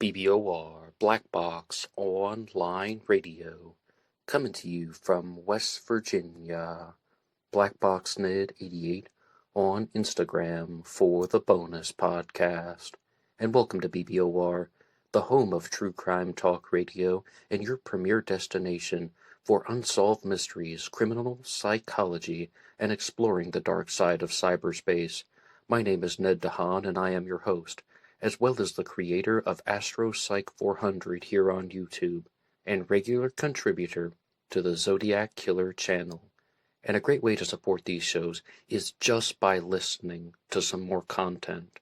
BBOR Black Box Online Radio, coming to you from West Virginia. BlackBoxNed88 on Instagram for the bonus podcast. And welcome to BBOR, the home of true crime talk radio and your premier destination for unsolved mysteries, criminal psychology, and exploring the dark side of cyberspace. My name is Ned DeHaan, and I am your host, as well as the creator of AstroPsych 400 here on YouTube, and regular contributor to the Zodiac Killer channel. And a great way to support these shows is just by listening to some more content.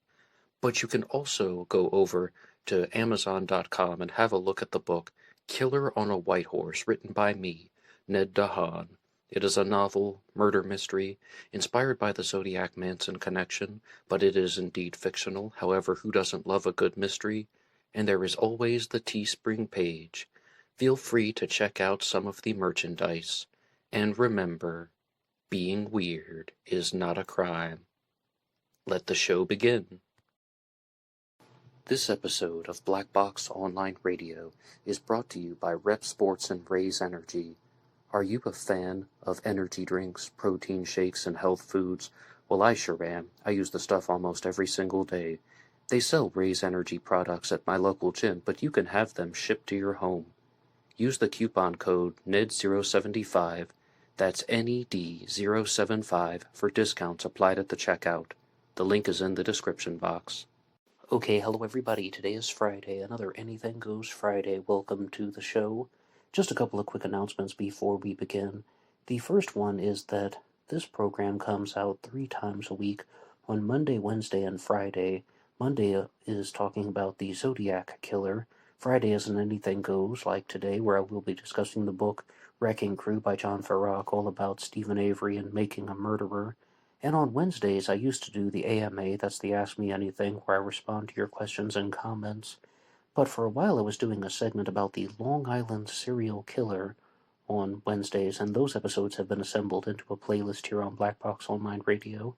But you can also go over to Amazon.com and have a look at the book Killer on a White Horse, written by me, Ned DeHaan. It is a novel, murder mystery, inspired by the Zodiac Manson connection, but it is indeed fictional. However, who doesn't love a good mystery? And there is always the TeeSpring page. Feel free to check out some of the merchandise. And remember, being weird is not a crime. Let the show begin. This episode of Black Box Online Radio is brought to you by Rep Sports and Raze Energy. Are you a fan of energy drinks, protein shakes, and health foods? Well, I sure am. I use the stuff almost every single day. They sell Raze Energy products at my local gym, but you can have them shipped to your home. Use the coupon code NED075, that's NED075, for discounts applied at the checkout. The link is in the description box. Okay, hello everybody. Today is Friday, another Anything Goes Friday. Welcome to the show. Just a couple of quick announcements before we begin. The first one is that this program comes out 3 times a week on Monday, Wednesday, and Friday. Monday is talking about the Zodiac Killer. Friday is an Anything Goes, like today, where I will be discussing the book Wrecking Crew by John Ferak, all about Stephen Avery and making a murderer. And on Wednesdays, I used to do the AMA, that's the Ask Me Anything, where I respond to your questions and comments. But for a while I was doing a segment about the Long Island serial killer on Wednesdays, and those episodes have been assembled into a playlist here on Black Box Online Radio.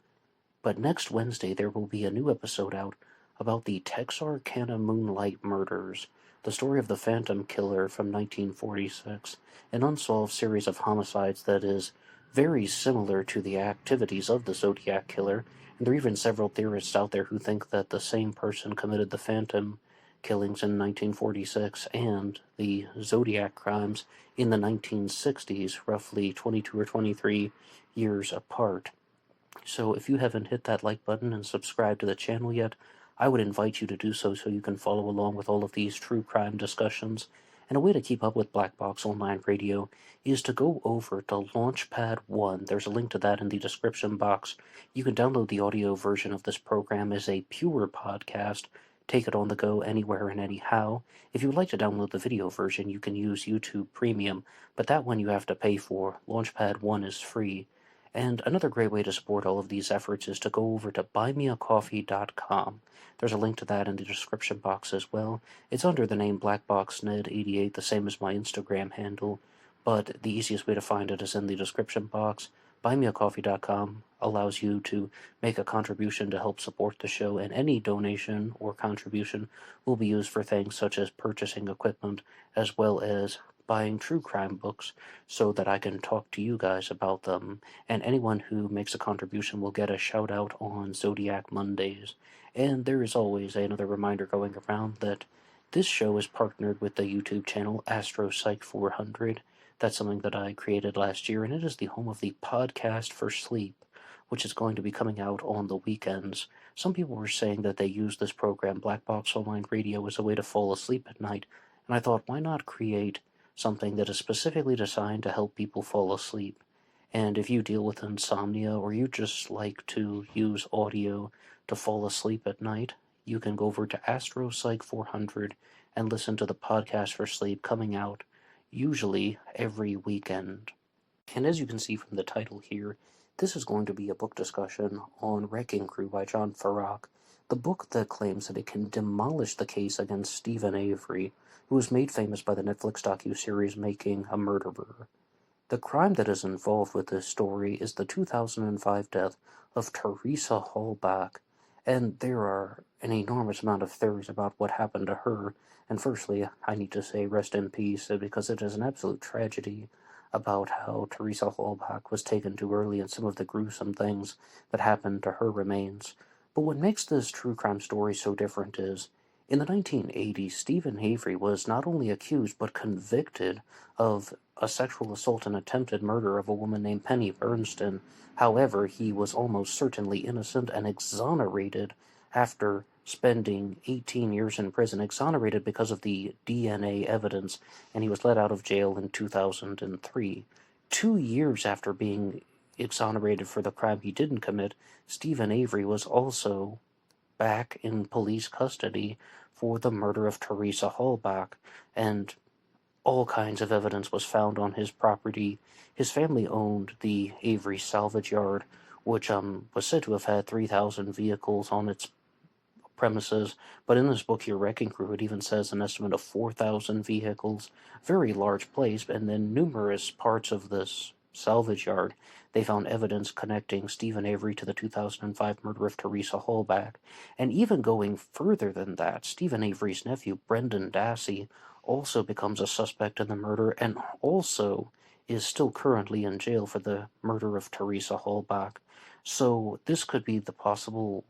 But next Wednesday there will be a new episode out about the Texarkana Moonlight Murders, the story of the Phantom Killer from 1946, an unsolved series of homicides that is very similar to the activities of the Zodiac Killer, and there are even several theorists out there who think that the same person committed the Phantom killings in 1946 and the Zodiac crimes in the 1960s, roughly 22 or 23 years apart. So if you haven't hit that like button and subscribed to the channel yet, I would invite you to do so you can follow along with all of these true crime discussions. And a way to keep up with Black Box Online Radio is to go over to LaunchPad 1. There's a link to that in the description box. You can download the audio version of this program as a pure podcast. Take it on the go anywhere and anyhow. If you would like to download the video version, you can use YouTube Premium, but that one you have to pay for. LaunchPad 1 is free. And another great way to support all of these efforts is to go over to BuyMeACoffee.com. There's a link to that in the description box as well. It's under the name BlackBoxNed88, the same as my Instagram handle, but the easiest way to find it is in the description box. BuyMeACoffee.com allows you to make a contribution to help support the show, and any donation or contribution will be used for things such as purchasing equipment, as well as buying true crime books so that I can talk to you guys about them. And anyone who makes a contribution will get a shout out on Zodiac Mondays. And there is always another reminder going around that this show is partnered with the YouTube channel AstroPsych 400. That's something that I created last year, and it is the home of the podcast for sleep, which is going to be coming out on the weekends. Some people were saying that they use this program, Black Box Online Radio, as a way to fall asleep at night, and I thought, why not create something that is specifically designed to help people fall asleep? And if you deal with insomnia, or you just like to use audio to fall asleep at night, you can go over to AstroPsych 400 and listen to the podcast for sleep coming out usually every weekend. And as you can see from the title here, this is going to be a book discussion on Wrecking Crew by John Ferak, the book that claims that it can demolish the case against Stephen Avery, who was made famous by the Netflix docuseries Making a Murderer. The crime that is involved with this story is the 2005 death of Teresa Halbach, And there are an enormous amount of theories about what happened to her. And firstly, I need to say rest in peace, because it is an absolute tragedy about how Teresa Halbach was taken too early and some of the gruesome things that happened to her remains. But what makes this true crime story so different is, in the 1980s, Stephen Avery was not only accused but convicted of a sexual assault and attempted murder of a woman named Penny Bernstein. However, he was almost certainly innocent and exonerated after spending 18 years in prison, exonerated because of the DNA evidence, and he was let out of jail in 2003. 2 years after being exonerated for the crime he didn't commit, Stephen Avery was also back in police custody for the murder of Teresa Halbach, and all kinds of evidence was found on his property. His family owned the Avery Salvage Yard, which was said to have had 3,000 vehicles on its premises, but in this book here, Wrecking Crew, it even says an estimate of 4,000 vehicles. Very large place, and then numerous parts of this salvage yard, they found evidence connecting Stephen Avery to the 2005 murder of Teresa Halbach. And even going further than that, Stephen Avery's nephew, Brendan Dassey, also becomes a suspect in the murder and also is still currently in jail for the murder of Teresa Halbach. So this could be the possible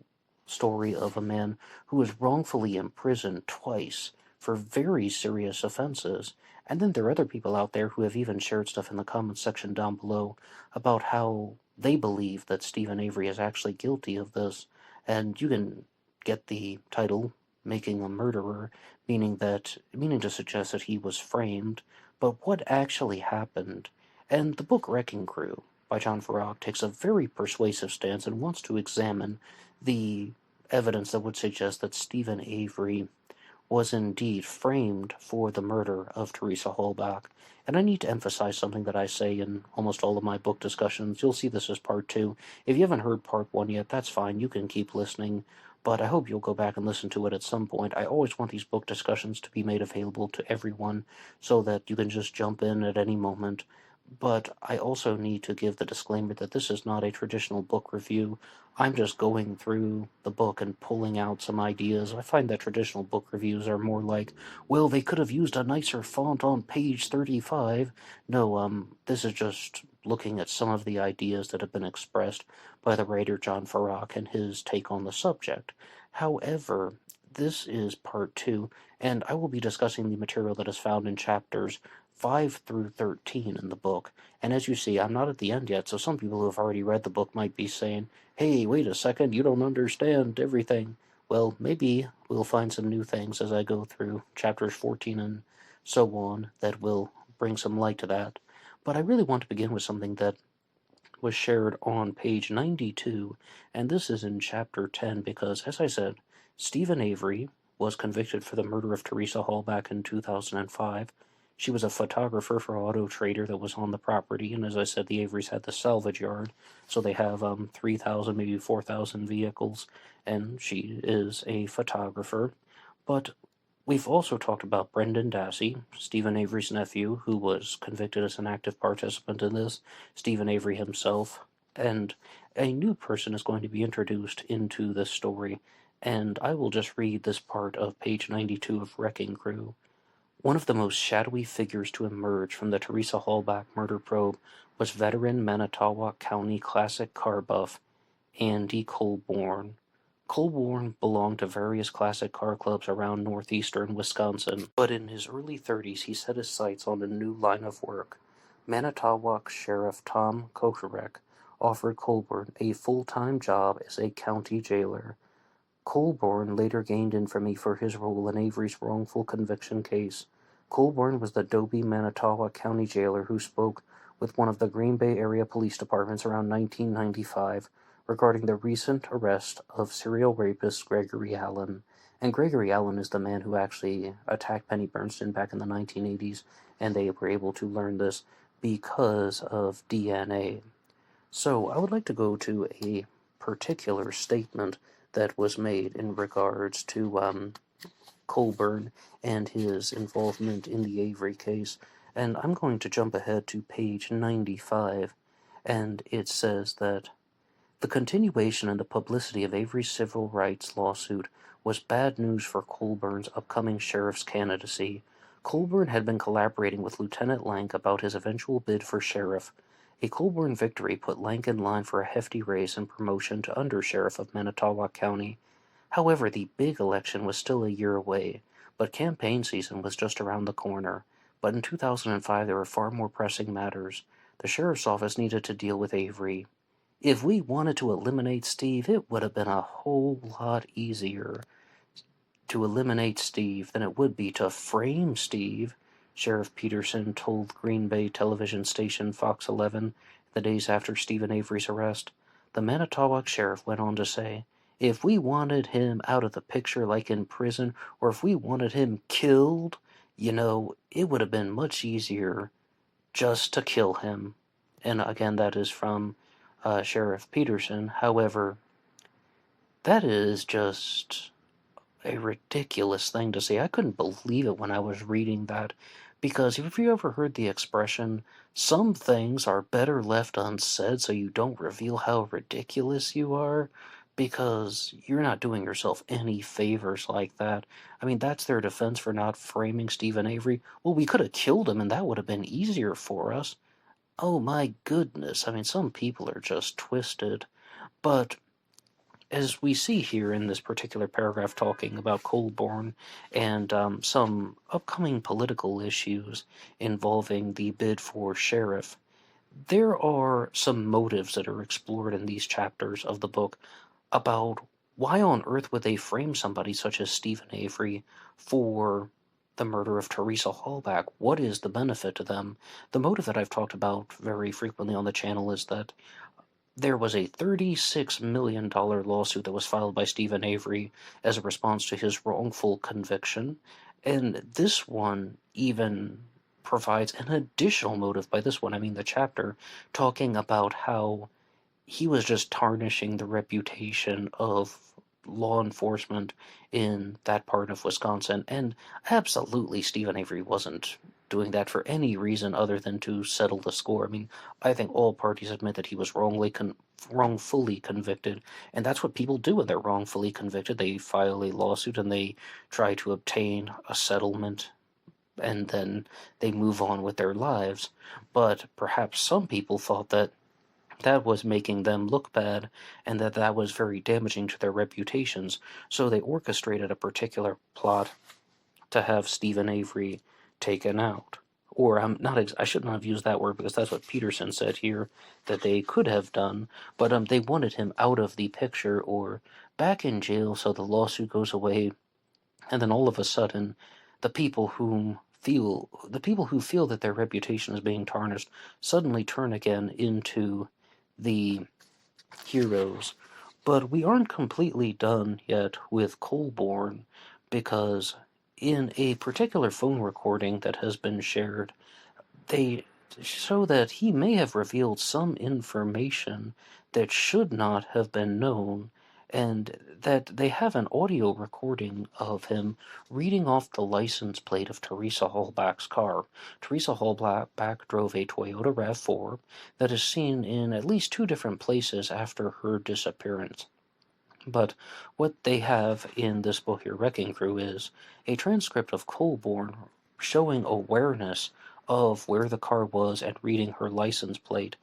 story of a man who was wrongfully imprisoned twice for very serious offenses. And then there are other people out there who have even shared stuff in the comments section down below about how they believe that Stephen Avery is actually guilty of this. And you can get the title, Making a Murderer, meaning to suggest that he was framed. But what actually happened? And the book Wrecking Crew by John Ferak takes a very persuasive stance and wants to examine the evidence that would suggest that Stephen Avery was indeed framed for the murder of Teresa Halbach. And I need to emphasize something that I say in almost all of my book discussions. You'll see this as part 2. If you haven't heard part 1 yet, that's fine. You can keep listening. But I hope you'll go back and listen to it at some point. I always want these book discussions to be made available to everyone so that you can just jump in at any moment. But I also need to give the disclaimer that this is not a traditional book review. I'm just going through the book and pulling out some ideas. I find that traditional book reviews are more like, well, they could have used a nicer font on page 35. No, this is just looking at some of the ideas that have been expressed by the writer John Ferak and his take on the subject. However, this is part 2, and I will be discussing the material that is found in chapters 5 through 13 in the book. And as you see, I'm not at the end yet, so some people who have already read the book might be saying, hey, wait a second, you don't understand everything. Well, maybe we'll find some new things as I go through chapters 14 and so on that will bring some light to that. But I really want to begin with something that was shared on page 92, and this is in chapter 10 because, as I said, Stephen Avery was convicted for the murder of Teresa Halbach in 2005. She was a photographer for Auto Trader that was on the property, and as I said, the Averys had the salvage yard, so they have 3,000, maybe 4,000 vehicles, and she is a photographer. But we've also talked about Brendan Dassey, Stephen Avery's nephew, who was convicted as an active participant in this, Stephen Avery himself, and a new person is going to be introduced into this story, and I will just read this part of page 92 of Wrecking Crew. One of the most shadowy figures to emerge from the Teresa Halbach murder probe was veteran Manitowoc County Classic car buff Andy Colborne. Colborne belonged to various classic car clubs around northeastern Wisconsin, but in his early 30s he set his sights on a new line of work. Manitowoc Sheriff Tom Kocherek offered Colborne a full-time job as a county jailer. Colborne later gained infamy for his role in Avery's wrongful conviction case. Colborne was the dopey Manitowoc County jailer who spoke with one of the Green Bay area police departments around 1995 regarding the recent arrest of serial rapist Gregory Allen. And Gregory Allen is the man who actually attacked Penny Bernstein back in the 1980s, and they were able to learn this because of DNA. So I would like to go to a particular statement that was made in regards to Colborne and his involvement in the Avery case, and I'm going to jump ahead to page 95, and it says that The continuation and the publicity of Avery's civil rights lawsuit was bad news for Colborne's upcoming sheriff's candidacy. Colborne had been collaborating with Lieutenant Lank about his eventual bid for sheriff. A Colborne victory put Lank in line for a hefty raise and promotion to undersheriff of Manitowoc County. However, the big election was still a year away, but campaign season was just around the corner. But in 2005 there were far more pressing matters. The sheriff's office needed to deal with Avery. If we wanted to eliminate Steve, it would have been a whole lot easier to eliminate Steve than it would be to frame Steve, Sheriff Peterson told Green Bay television station Fox 11 the days after Stephen Avery's arrest. The Manitowoc sheriff went on to say, if we wanted him out of the picture like in prison, or if we wanted him killed, it would have been much easier just to kill him. And again, that is from Sheriff Peterson. However, that is just a ridiculous thing to say. I couldn't believe it when I was reading that, because have you ever heard the expression, some things are better left unsaid so you don't reveal how ridiculous you are? Because you're not doing yourself any favors like that. I mean, that's their defense for not framing Stephen Avery. Well, we could have killed him and that would have been easier for us. Oh my goodness, I mean, some people are just twisted. But as we see here in this particular paragraph talking about Colborne and some upcoming political issues involving the bid for sheriff, there are some motives that are explored in these chapters of the book about why on earth would they frame somebody such as Stephen Avery for the murder of Teresa Hallback? What is the benefit to them? The motive that I've talked about very frequently on the channel is that there was a $36 million lawsuit that was filed by Stephen Avery as a response to his wrongful conviction, and this one even provides an additional motive by this one. I mean, the chapter talking about how he was just tarnishing the reputation of law enforcement in that part of Wisconsin, and absolutely Stephen Avery wasn't doing that for any reason other than to settle the score. I mean, I think all parties admit that he was wrongfully convicted, and that's what people do when they're wrongfully convicted. They file a lawsuit and they try to obtain a settlement, and then they move on with their lives. But perhaps some people thought that that was making them look bad, and that was very damaging to their reputations, so they orchestrated a particular plot to have Stephen Avery taken out. Or I should not have used that word because that's what Peterson said here that they could have done, but they wanted him out of the picture or back in jail so the lawsuit goes away, and then all of a sudden the people who feel that their reputation is being tarnished suddenly turn again into the heroes. But we aren't completely done yet with Colborne, because in a particular phone recording that has been shared, they show that he may have revealed some information that should not have been known, and that they have an audio recording of him reading off the license plate of Teresa Hallback's car. Teresa Hallback drove a Toyota RAV4 that is seen in at least 2 different places after her disappearance. But what they have in this book here, Wrecking Crew, is a transcript of Colborne showing awareness of where the car was and reading her license plate,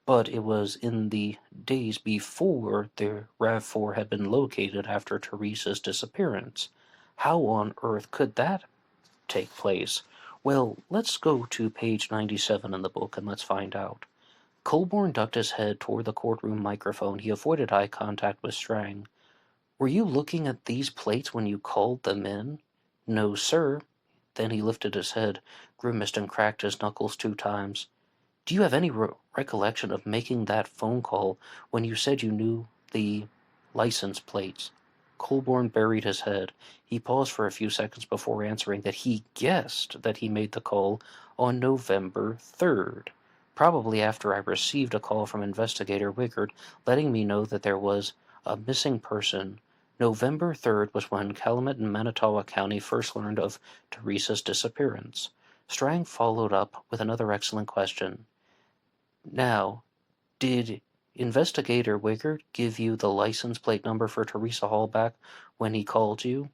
but it was in the days before the RAV4 had been located after Teresa's disappearance. How on earth could that take place? Well, let's go to page 97 in the book and let's find out. Colborne ducked his head toward the courtroom microphone. He avoided eye contact with Strang. Were you looking at these plates when you called them in? No, sir. Then he lifted his head, grimaced, and cracked his knuckles 2 times. Do you have any recollection of making that phone call when you said you knew the license plates? Colborne buried his head. He paused for a few seconds before answering that he guessed that he made the call on November 3rd, probably after I received a call from Investigator Wiggard letting me know that there was a missing person. November 3rd was when Calumet and Manitowoc County first learned of Teresa's disappearance. Strang followed up with another excellent question. Now, did Investigator Wiggert give you the license plate number for Teresa Hallback when he called you?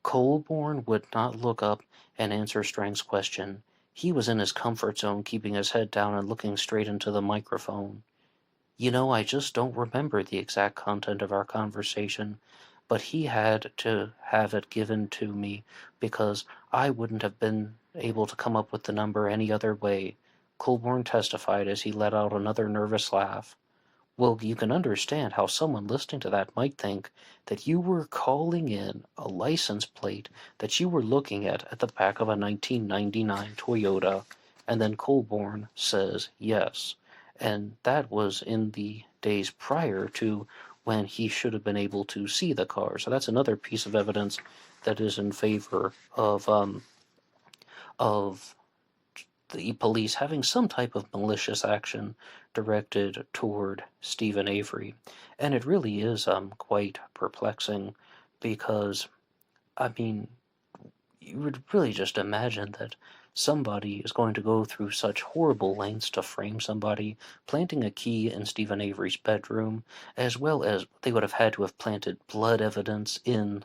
Colborne would not look up and answer Strang's question. He was in his comfort zone, keeping his head down and looking straight into the microphone. You know, I just don't remember the exact content of our conversation, but he had to have it given to me because I wouldn't have been able to come up with the number any other way, Colborne testified as he let out another nervous laugh. Well, you can understand how someone listening to that might think that you were calling in a license plate that you were looking at the back of a 1999 Toyota, and then Colborne says yes. And that was in the days prior to when he should have been able to see the car. So that's another piece of evidence that is in favor of the police having some type of malicious action directed toward Stephen Avery. And it really is quite perplexing because, I mean, you would really just imagine that somebody is going to go through such horrible lengths to frame somebody, planting a key in Stephen Avery's bedroom, as well as they would have had to have planted blood evidence in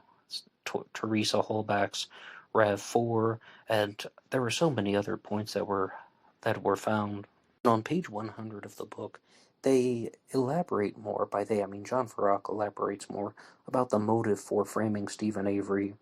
Teresa Hallback's RAV4, and there were so many other points that were found. On page 100 of the book, they elaborate more. By they, I mean John Ferak elaborates more about the motive for framing Stephen Avery.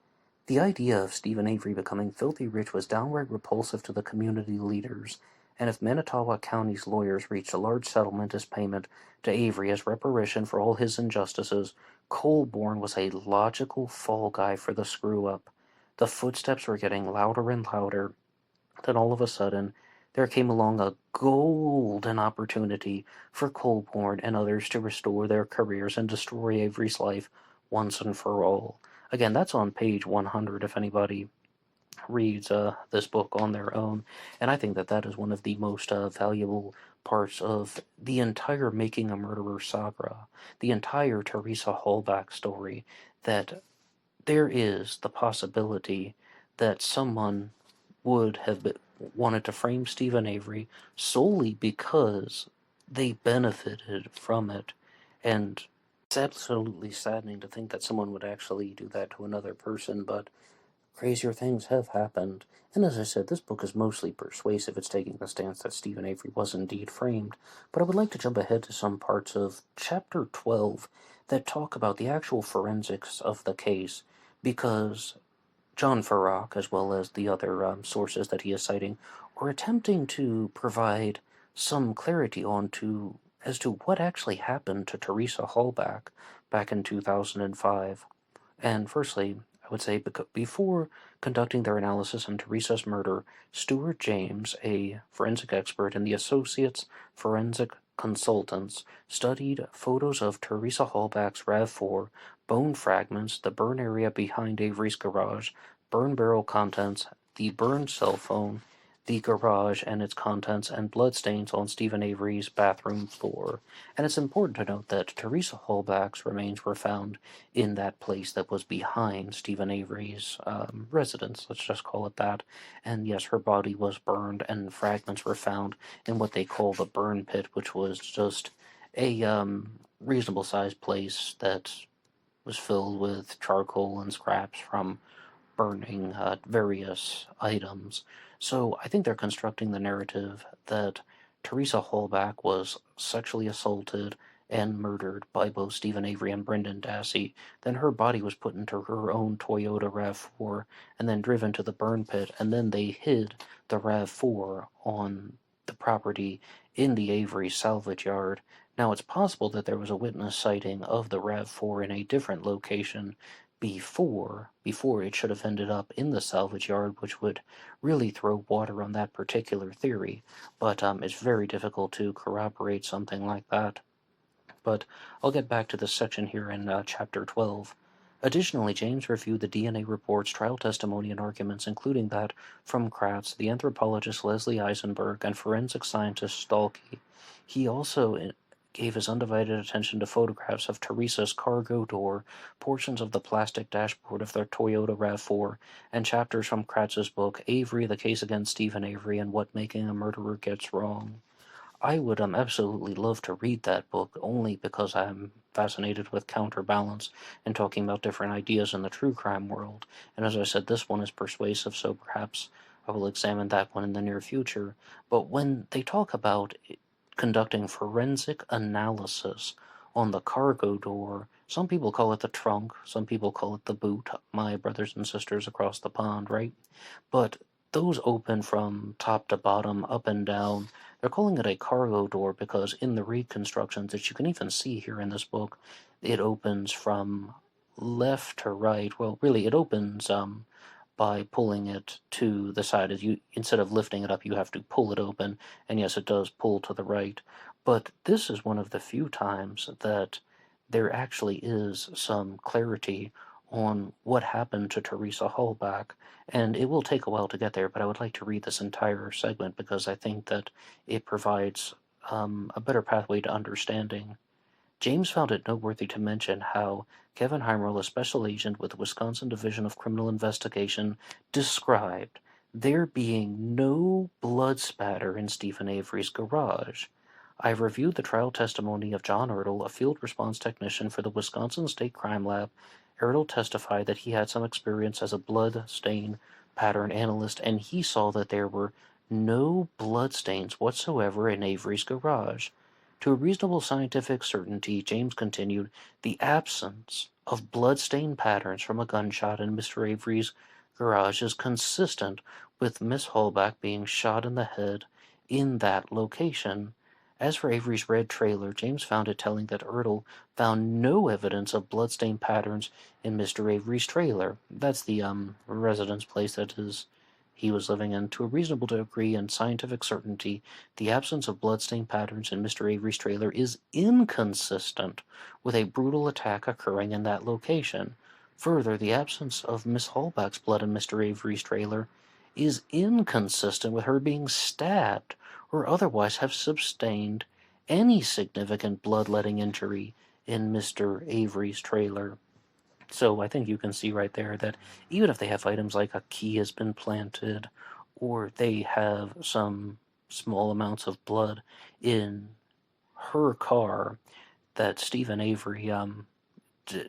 The idea of Stephen Avery becoming filthy rich was downright repulsive to the community leaders, and if Manitowoc County's lawyers reached a large settlement as payment to Avery as reparation for all his injustices, Colborne was a logical fall guy for the screw-up. The footsteps were getting louder and louder. Then all of a sudden, there came along a golden opportunity for Colborne and others to restore their careers and destroy Avery's life once and for all. Again, that's on page 100 if anybody reads this book on their own. And I think that that is one of the most valuable parts of the entire Making a Murderer saga, the entire Teresa Hallback story, that there is the possibility that someone would have wanted to frame Stephen Avery solely because they benefited from it. And it's absolutely saddening to think that someone would actually do that to another person, but crazier things have happened. And as I said, this book is mostly persuasive. It's taking the stance that Stephen Avery was indeed framed. But I would like to jump ahead to some parts of Chapter 12 that talk about the actual forensics of the case, because John Ferak, as well as the other sources that he is citing, are attempting to provide some clarity as to what actually happened to Teresa Hallback back in 2005. And firstly, I would say before conducting their analysis on Teresa's murder, Stuart James, a forensic expert in the Associates Forensic Consultants, studied photos of Teresa Hallback's RAV4, bone fragments, the burn area behind Avery's garage, burn barrel contents, the burned cell phone, the garage and its contents, and bloodstains on Stephen Avery's bathroom floor. And it's important to note that Teresa Hallback's remains were found in that place that was behind Stephen Avery's residence, let's just call it that. And yes, her body was burned, and fragments were found in what they call the burn pit, which was just a reasonable sized place that was filled with charcoal and scraps from burning various items. So I think they're constructing the narrative that Teresa Hallback was sexually assaulted and murdered by both Stephen Avery and Brendan Dassey. Then her body was put into her own Toyota RAV4 and then driven to the burn pit, and then they hid the RAV4 on the property in the Avery salvage yard. Now, it's possible that there was a witness sighting of the RAV4 in a different location before it should have ended up in the salvage yard, which would really throw water on that particular theory. But it's very difficult to corroborate something like that. But I'll get back to this section here in Chapter 12. Additionally, James reviewed the DNA reports, trial testimony, and arguments, including that from Kratz, the anthropologist Leslie Eisenberg, and forensic scientist Stahlke. He also gave his undivided attention to photographs of Teresa's cargo door, portions of the plastic dashboard of their Toyota RAV4, and chapters from Kratz's book, Avery, the Case Against Stephen Avery, and What Making a Murderer Gets Wrong. I would absolutely love to read that book, only because I'm fascinated with Counterbalance and talking about different ideas in the true crime world. And as I said, this one is persuasive, so perhaps I will examine that one in the near future. But when they talk about conducting forensic analysis on the cargo door, some people call it the trunk, some people call it the boot, my brothers and sisters across the pond, right? But those open from top to bottom, up and down. They're calling it a cargo door because in the reconstructions that you can even see here in this book, it opens from left to right. Well, really, it opens by pulling it to the side. As you, instead of lifting it up, you have to pull it open, and yes, it does pull to the right. But this is one of the few times that there actually is some clarity on what happened to Teresa Hallback, and it will take a while to get there, but I would like to read this entire segment because I think that it provides a better pathway to understanding. James found it noteworthy to mention how Kevin Heimerl, a special agent with the Wisconsin Division of Criminal Investigation, described there being no blood spatter in Stephen Avery's garage. I've reviewed the trial testimony of John Ertl, a field response technician for the Wisconsin State Crime Lab. Ertl testified that he had some experience as a blood stain pattern analyst, and he saw that there were no blood stains whatsoever in Avery's garage. To a reasonable scientific certainty, James continued, the absence of blood-stain patterns from a gunshot in Mr. Avery's garage is consistent with Miss Hallback being shot in the head in that location. As for Avery's red trailer, James found it telling that Ertl found no evidence of bloodstain patterns in Mr. Avery's trailer. That's the residence place that he was living in. To a reasonable degree and scientific certainty, the absence of bloodstain patterns in Mr. Avery's trailer is inconsistent with a brutal attack occurring in that location. Further, the absence of Miss Hallback's blood in Mr. Avery's trailer is inconsistent with her being stabbed or otherwise have sustained any significant bloodletting injury in Mr. Avery's trailer. So I think you can see right there that even if they have items like a key has been planted, or they have some small amounts of blood in her car, that Stephen Avery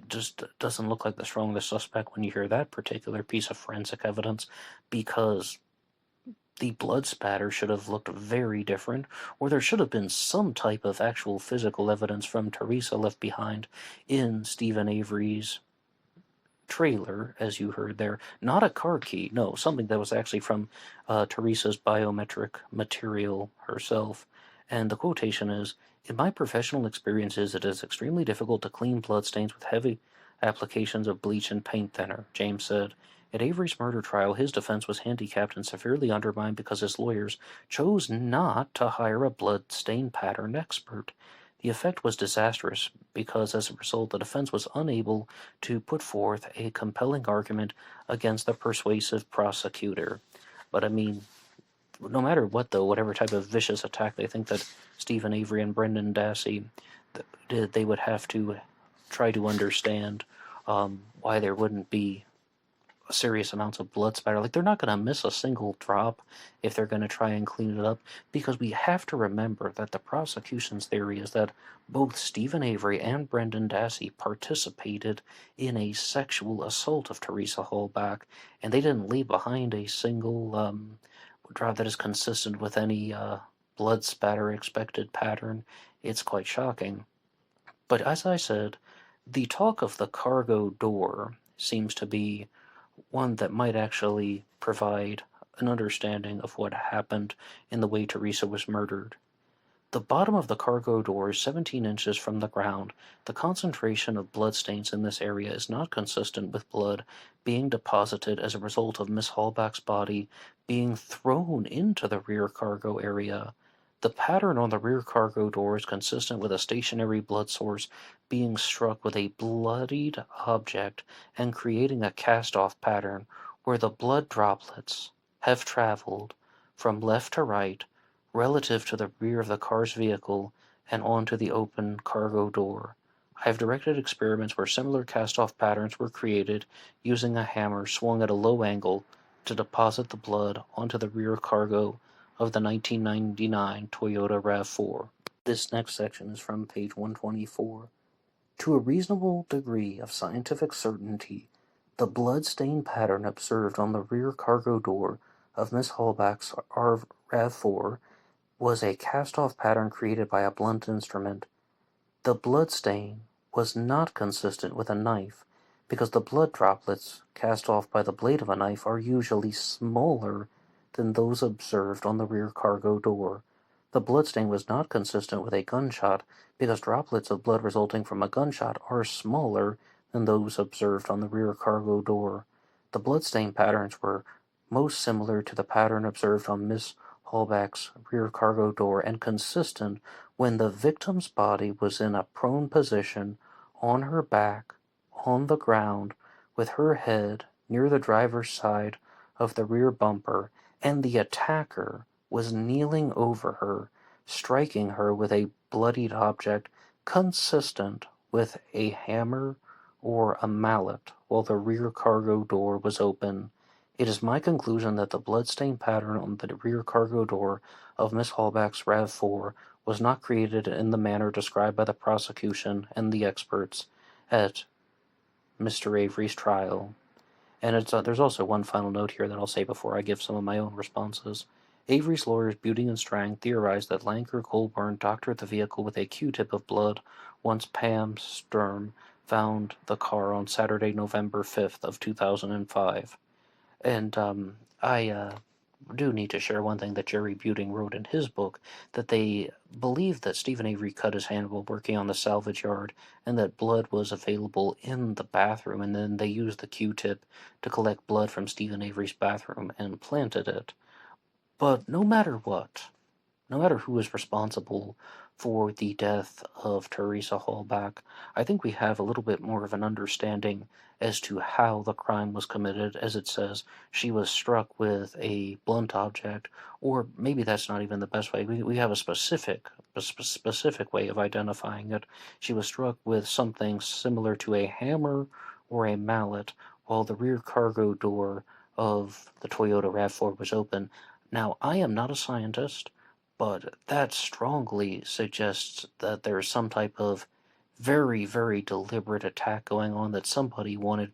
just doesn't look like the strongest suspect when you hear that particular piece of forensic evidence, because the blood spatter should have looked very different, or there should have been some type of actual physical evidence from Teresa left behind in Stephen Avery's trailer, as you heard there. Not a car key, no, something that was actually from Teresa's biometric material herself. And the quotation is, in my professional experiences, it is extremely difficult to clean bloodstains with heavy applications of bleach and paint thinner, James said. At Avery's murder trial, his defense was handicapped and severely undermined because his lawyers chose not to hire a blood stain pattern expert. The effect was disastrous because, as a result, the defense was unable to put forth a compelling argument against the persuasive prosecutor. But I mean, no matter what, though, whatever type of vicious attack they think that Stephen Avery and Brendan Dassey did, they would have to try to understand why there wouldn't be serious amounts of blood spatter. Like, they're not going to miss a single drop if they're going to try and clean it up, because we have to remember that the prosecution's theory is that both Stephen Avery and Brendan Dassey participated in a sexual assault of Teresa Hallback, and they didn't leave behind a single drop that is consistent with any blood spatter expected pattern. It's quite shocking. But as I said, the talk of the cargo door seems to be one that might actually provide an understanding of what happened in the way Teresa was murdered. The bottom of the cargo door is 17 inches from the ground. The concentration of bloodstains in this area is not consistent with blood being deposited as a result of Miss Hallback's body being thrown into the rear cargo area. The pattern on the rear cargo door is consistent with a stationary blood source being struck with a bloodied object and creating a cast-off pattern where the blood droplets have traveled from left to right relative to the rear of the car's vehicle and onto the open cargo door. I have directed experiments where similar cast-off patterns were created using a hammer swung at a low angle to deposit the blood onto the rear cargo of the 1999 Toyota RAV4. This next section is from page 124. To a reasonable degree of scientific certainty, the blood-stain pattern observed on the rear cargo door of Miss Hallback's RAV4 was a cast-off pattern created by a blunt instrument. The blood stain was not consistent with a knife, because the blood droplets cast off by the blade of a knife are usually smaller than those observed on the rear cargo door. The bloodstain was not consistent with a gunshot, because droplets of blood resulting from a gunshot are smaller than those observed on the rear cargo door. The bloodstain patterns were most similar to the pattern observed on Miss Hallback's rear cargo door and consistent when the victim's body was in a prone position on her back on the ground with her head near the driver's side of the rear bumper, and the attacker was kneeling over her, striking her with a bloodied object consistent with a hammer or a mallet while the rear cargo door was open. It is my conclusion that the bloodstain pattern on the rear cargo door of Miss Hallback's RAV4 was not created in the manner described by the prosecution and the experts at Mr. Avery's trial. And there's also one final note here that I'll say before I give some of my own responses. Avery's lawyers Beauty and Strang theorized that Lanker Colborne doctored the vehicle with a Q-tip of blood once Pam Sturm found the car on Saturday, November 5th of 2005. And I do need to share one thing that Jerry Buting wrote in his book, that they believed that Stephen Avery cut his hand while working on the salvage yard, and that blood was available in the bathroom, and then they used the Q-tip to collect blood from Stephen Avery's bathroom and planted it. But no matter what, no matter who is responsible for the death of Teresa Hallback, I think we have a little bit more of an understanding as to how the crime was committed. As it says, she was struck with a blunt object, or maybe that's not even the best way. We have a specific way of identifying it. She was struck with something similar to a hammer or a mallet while the rear cargo door of the Toyota RAV4 was open. Now, I am not a scientist, but that strongly suggests that there's some type of very, very deliberate attack going on, that somebody wanted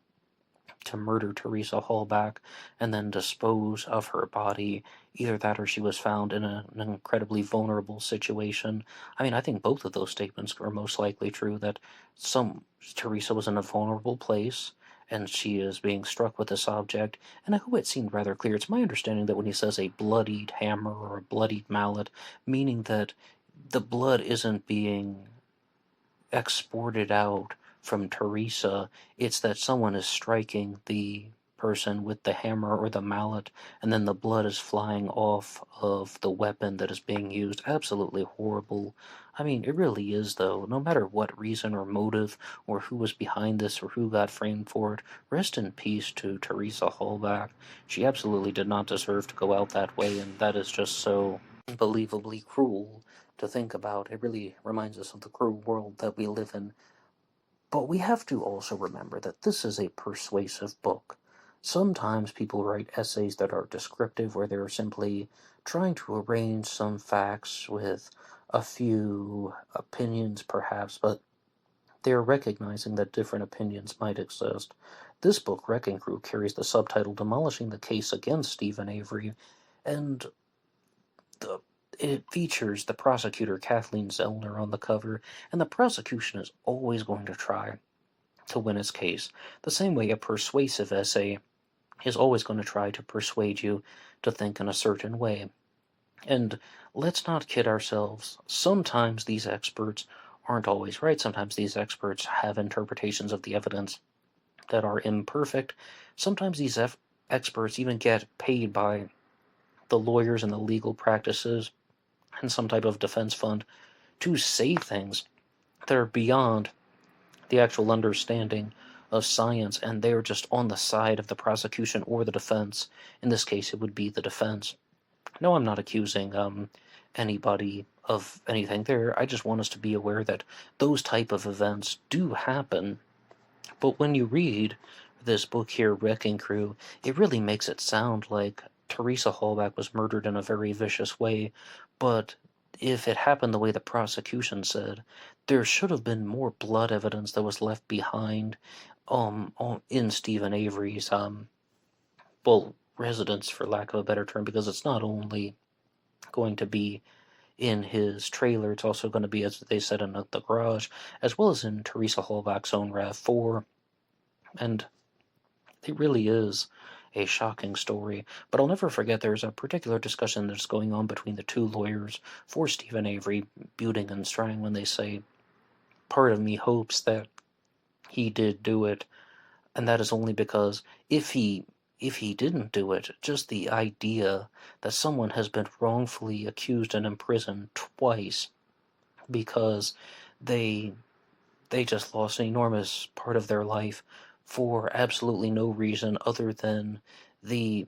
to murder Teresa Hallback and then dispose of her body. Either that or she was found in an incredibly vulnerable situation. I mean, I think both of those statements are most likely true, that Teresa was in a vulnerable place and she is being struck with this object, and I hope it seemed rather clear. It's my understanding that when he says a bloodied hammer or a bloodied mallet, meaning that the blood isn't being exported out from Teresa, it's that someone is striking the person with the hammer or the mallet, and then the blood is flying off of the weapon that is being used. Absolutely horrible. I mean, it really is, though. No matter what reason or motive or who was behind this or who got framed for it, rest in peace to Teresa Hallback. She absolutely did not deserve to go out that way, and that is just so unbelievably cruel to think about. It really reminds us of the cruel world that we live in. But we have to also remember that this is a persuasive book. Sometimes people write essays that are descriptive, where they're simply trying to arrange some facts with a few opinions, perhaps, but they're recognizing that different opinions might exist. This book, Wrecking Crew, carries the subtitle Demolishing the Case Against Stephen Avery, and it features the prosecutor Kathleen Zellner on the cover, and the prosecution is always going to try to win its case, the same way a persuasive essay is always going to try to persuade you to think in a certain way. And let's not kid ourselves. Sometimes these experts aren't always right. Sometimes these experts have interpretations of the evidence that are imperfect. Sometimes these experts even get paid by the lawyers and the legal practices and some type of defense fund to say things that are beyond the actual understanding of science, and they're just on the side of the prosecution or the defense. In this case, it would be the defense. No, I'm not accusing anybody of anything there. I just want us to be aware that those type of events do happen. But when you read this book here, Wrecking Crew, it really makes it sound like Teresa Hallback was murdered in a very vicious way, but if it happened the way the prosecution said, there should have been more blood evidence that was left behind in Stephen Avery's residence, for lack of a better term, because it's not only going to be in his trailer, it's also going to be, as they said, in the garage, as well as in Teresa Hallback's own RAV4, and it really is a shocking story. But I'll never forget there's a particular discussion that's going on between the two lawyers for Stephen Avery, Buting and Strang, when they say, part of me hopes that he did do it, and that is only because if he didn't do it, just the idea that someone has been wrongfully accused and imprisoned twice because they just lost an enormous part of their life for absolutely no reason other than the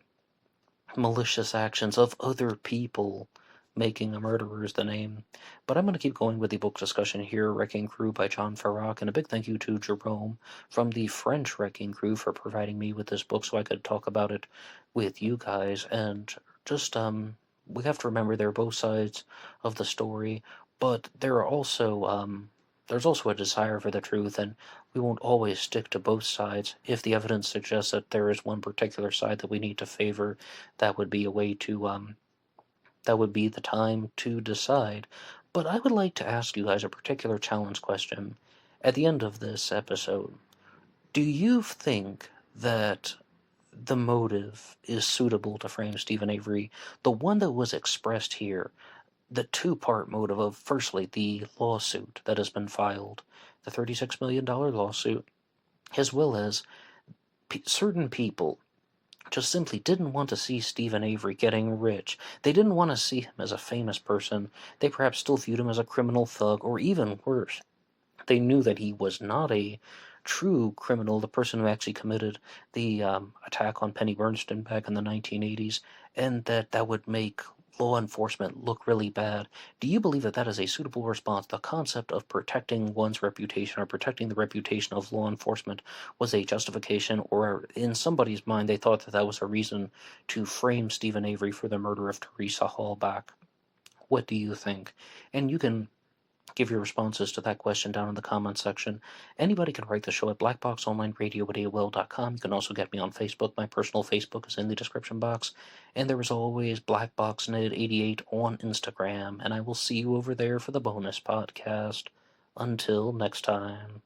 malicious actions of other people making a murderer's the name. But I'm going to keep going with the book discussion here, Wrecking Crew by John Ferak, and a big thank you to Jerome from the French Wrecking Crew for providing me with this book so I could talk about it with you guys. And just, we have to remember there are both sides of the story, but there are also, there's also a desire for the truth, and we won't always stick to both sides. If the evidence suggests that there is one particular side that we need to favor, that would be a way to, that would be the time to decide. But I would like to ask you guys a particular challenge question at the end of this episode. Do you think that the motive is suitable to frame Stephen Avery? The one that was expressed here, the two-part motive of, firstly, the lawsuit that has been filed, the $36 million lawsuit, as well as certain people just simply didn't want to see Stephen Avery getting rich. They didn't want to see him as a famous person. They perhaps still viewed him as a criminal thug, or even worse, they knew that he was not a true criminal, the person who actually committed the attack on Penny Bernstein back in the 1980s, and that would make law enforcement look really bad. Do you believe that that is a suitable response? The concept of protecting one's reputation or protecting the reputation of law enforcement was a justification, or in somebody's mind they thought that that was a reason to frame Stephen Avery for the murder of Teresa Hallback? What do you think? And you can give your responses to that question down in the comments section. Anybody can write the show at BlackBoxOnlineRadio@AOL.com. You can also get me on Facebook. My personal Facebook is in the description box. And there is always BlackBoxNet88 on Instagram. And I will see you over there for the bonus podcast. Until next time.